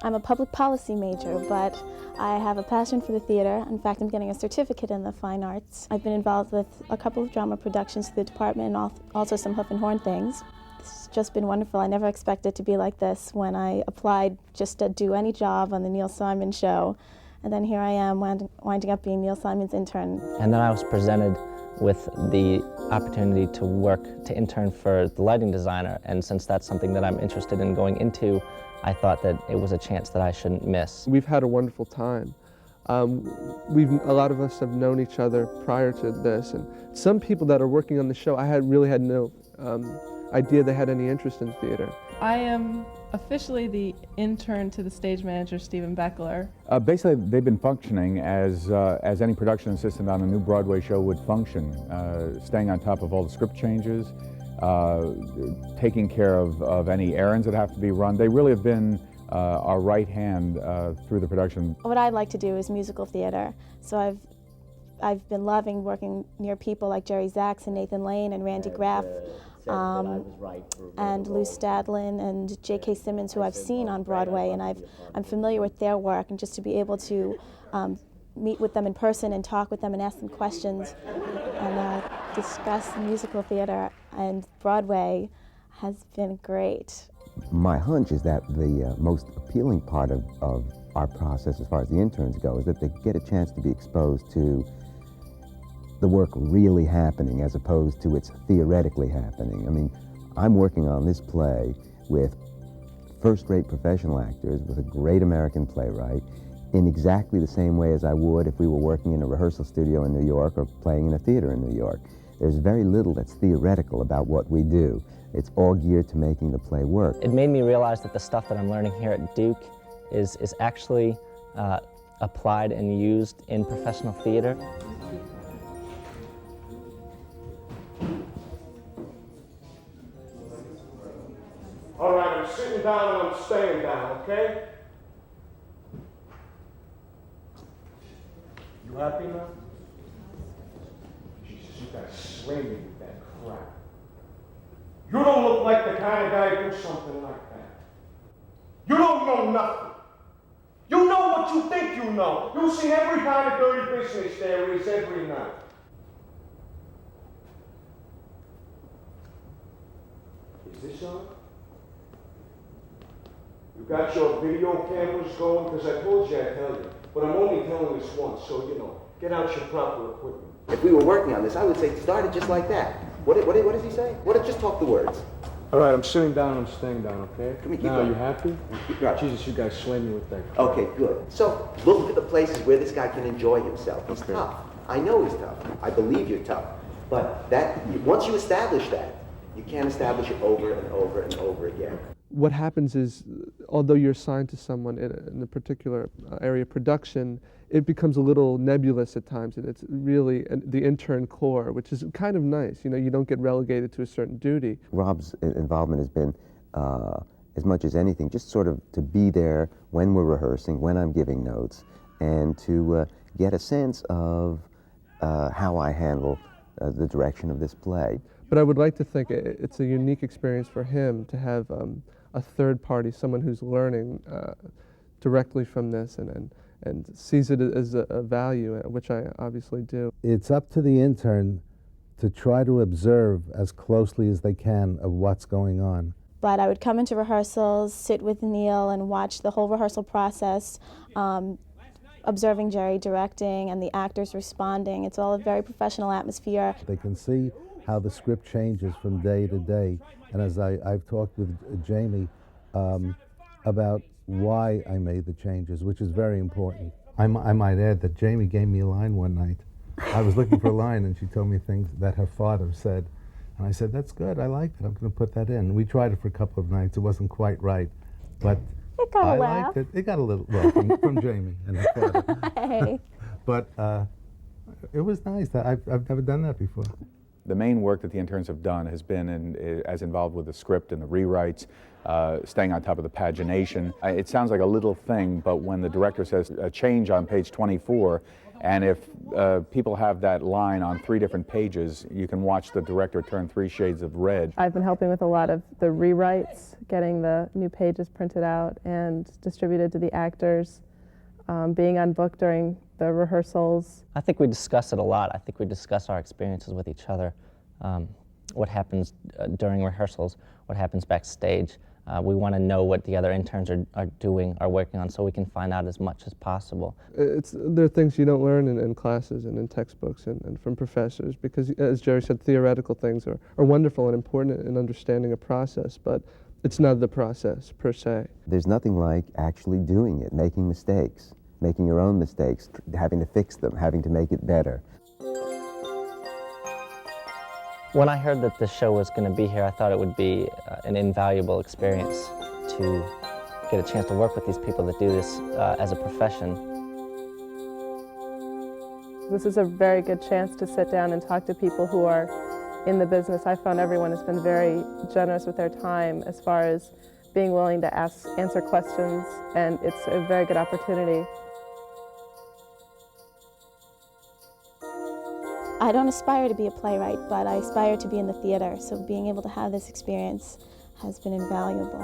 I'm a public policy major, but I have a passion for the theater. In fact, I'm getting a certificate in the fine arts. I've been involved with a couple of drama productions through the department and also some hoof and horn things. It's just been wonderful. I never expected to be like this when I applied just to do any job on the Neil Simon show. And then here I am winding up being Neil Simon's intern. And then I was presented with the opportunity to intern for the lighting designer. And since that's something that I'm interested in going into, I thought that it was a chance that I shouldn't miss. We've had a wonderful time. A lot of us have known each other prior to this, and some people that are working on the show, I really had no idea they had any interest in theater. I am officially the intern to the stage manager, Stephen Beckler. Basically, they've been functioning as any production assistant on a new Broadway show would function, staying on top of all the script changes, taking care of any errands that have to be run. They really have been our right hand through the production. What I'd like to do is musical theater. So I've been loving working near people like Jerry Zaks and Nathan Lane and Randy Graff and Lou Stadlin and J.K. Simmons, who I've seen on Broadway, and I'm familiar with their work, and just to be able to meet with them in person and talk with them and ask them questions and discuss musical theater and Broadway has been great. My hunch is that the most appealing part of our process as far as the interns go is that they get a chance to be exposed to the work really happening as opposed to it's theoretically happening. I mean, I'm working on this play with first-rate professional actors, with a great American playwright, in exactly the same way as I would if we were working in a rehearsal studio in New York or playing in a theater in New York. There's very little that's theoretical about what we do. It's all geared to making the play work. It made me realize that the stuff that I'm learning here at Duke is actually applied and used in professional theater. All right, I'm sitting down and I'm staying down, okay? You happy now? Jesus, you guys slay me with that crap. You don't look like the kind of guy who do something like that. You don't know nothing. You know what you think you know. You've seen every kind of dirty business there is every night. Is this on? You got your video cameras going? Because I told you I'd tell you. But I'm only telling this once, so you know, get out your proper equipment. If we were working on this, I would say start it just like that. What does he say? Just talk the words. All right, I'm sitting down and I'm staying down, okay? Can we keep now, going? Are you happy? Right. Jesus, you guys slay me with that. Okay, good. So look at the places where this guy can enjoy himself. He's tough. I know he's tough. I believe you're tough. But once you establish that, you can't establish it over and over and over again. What happens is, although you're assigned to someone in a particular area of production, it becomes a little nebulous at times, and it's really the intern core, which is kind of nice. You know, you don't get relegated to a certain duty. Rob's involvement has been, as much as anything, just sort of to be there when we're rehearsing, when I'm giving notes, and to get a sense of how I handle the direction of this play. But I would like to think it's a unique experience for him to have a third party, someone who's learning directly from this and sees it as a value, which I obviously do. It's up to the intern to try to observe as closely as they can of what's going on. But I would come into rehearsals, sit with Neil, and watch the whole rehearsal process, observing Jerry directing and the actors responding. It's all a very professional atmosphere. They can see how the script changes from day to day. And as I've talked with Jamie about why I made the changes, which is very important. I might add that Jamie gave me a line one night. I was looking for a line and she told me things that her father said. And I said, that's good, I like it, I'm going to put that in. We tried it for a couple of nights, it wasn't quite right, but It got a I laugh. liked it. It got a little, well, from Jamie and her father. Hey. But it was nice. I've never done that before. The main work that the interns have done has been as involved with the script and the rewrites, staying on top of the pagination. It sounds like a little thing, but when the director says a change on page 24, and if people have that line on 3 different pages, you can watch the director turn 3 shades of red. I've been helping with a lot of the rewrites, getting the new pages printed out and distributed to the actors, being on book during the rehearsals. I think we discuss it a lot. I think we discuss our experiences with each other, what happens during rehearsals, what happens backstage. We want to know what the other interns are doing, are working on, so we can find out as much as possible. There are things you don't learn in classes and in textbooks and from professors, because, as Jerry said, theoretical things are wonderful and important in understanding a process, but it's not the process per se. There's nothing like actually doing it, making mistakes, making your own mistakes, having to fix them, having to make it better. When I heard that the show was going to be here, I thought it would be an invaluable experience to get a chance to work with these people that do this as a profession. This is a very good chance to sit down and talk to people who are in the business. I found everyone has been very generous with their time as far as being willing to answer questions, and it's a very good opportunity. I don't aspire to be a playwright, but I aspire to be in the theater, so being able to have this experience has been invaluable.